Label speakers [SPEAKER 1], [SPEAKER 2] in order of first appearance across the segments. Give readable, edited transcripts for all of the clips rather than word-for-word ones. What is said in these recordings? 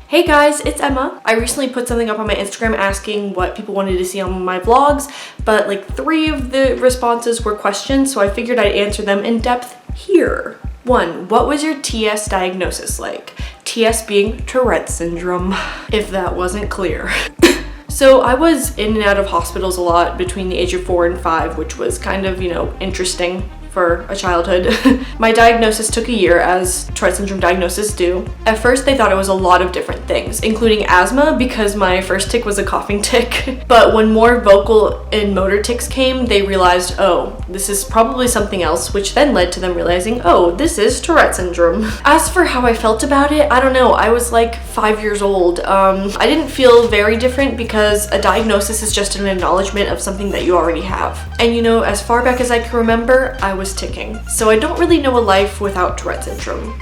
[SPEAKER 1] Hey guys, it's Emma. I recently put something up on my Instagram asking what people wanted to see on my vlogs, but like 3 of the responses were questions, so I figured I'd answer them in depth here. 1. What was your TS diagnosis like? TS being Tourette syndrome, if that wasn't clear. So I was in and out of hospitals a lot between the age of 4 and 5, which was kind of, interesting for a childhood. My diagnosis took a year, as Tourette syndrome diagnoses do. At first they thought it was a lot of different things, including asthma because my first tic was a coughing tic. But when more vocal and motor tics came, they realized, oh, this is probably something else, which then led to them realizing, oh, this is Tourette syndrome. As for how I felt about it, I don't know, I was like 5 years old. I didn't feel very different because a diagnosis is just an acknowledgement of something that you already have. And as far back as I can remember, I was ticking. So I don't really know a life without Tourette syndrome.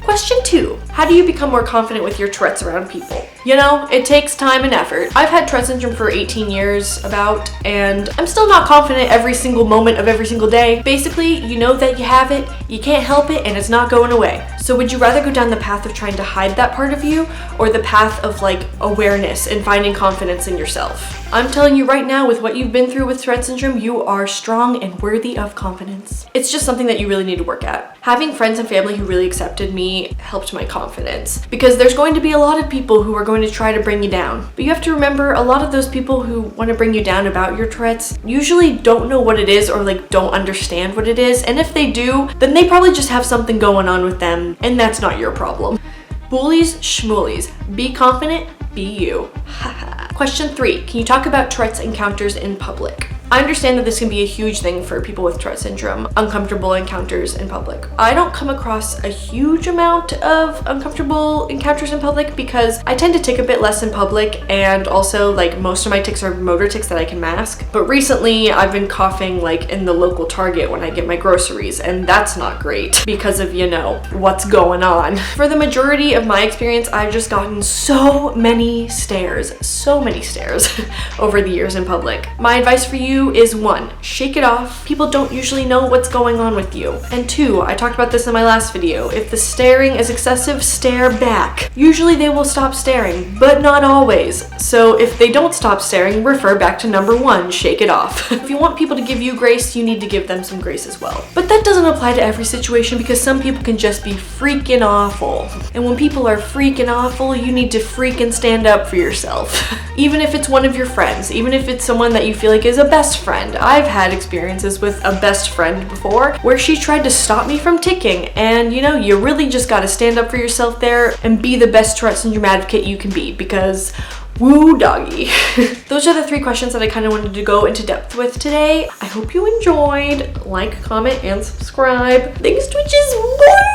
[SPEAKER 1] Question 2. How do you become more confident with your Tourettes around people? It takes time and effort. I've had Tourette syndrome for 18 years and I'm still not confident every single moment of every single day. Basically, you know that you have it, you can't help it, and it's not going away. So would you rather go down the path of trying to hide that part of you, or the path of awareness and finding confidence in yourself? I'm telling you right now, with what you've been through with Tourette syndrome, you are strong and worthy of confidence. It's just something that you really need to work at. Having friends and family who really accepted me helped my confidence, because there's going to be a lot of people who are going to try to bring you down. But you have to remember, a lot of those people who want to bring you down about your Tourette's usually don't know what it is, or don't understand what it is. And if they do, then they probably just have something going on with them, and that's not your problem. Bullies, schmoolies. Be confident, be you. Question 3. Can you talk about Tourette's encounters in public? I understand that this can be a huge thing for people with Tourette syndrome, uncomfortable encounters in public. I don't come across a huge amount of uncomfortable encounters in public because I tend to tic a bit less in public, and also most of my tics are motor tics that I can mask. But recently I've been coughing in the local Target when I get my groceries, and that's not great because of what's going on. For the majority of my experience, I've just gotten so many stares over the years in public. My advice for you is 1, shake it off. People don't usually know what's going on with you. And 2, I talked about this in my last video, if the staring is excessive, stare back. Usually they will stop staring, but not always. So if they don't stop staring, refer back to number 1, shake it off. If you want people to give you grace, you need to give them some grace as well. But that doesn't apply to every situation, because some people can just be freaking awful. And when people are freaking awful, you need to freaking stand up for yourself. Even if it's one of your friends, even if it's someone that you feel like is a best friend. I've had experiences with a best friend before where she tried to stop me from ticking, and you really just gotta stand up for yourself there and be the best Tourette syndrome advocate you can be, because woo doggy. Those are the 3 questions that I kind of wanted to go into depth with today. I hope you enjoyed. Like, comment, and subscribe. Thanks, Twitches. Bye!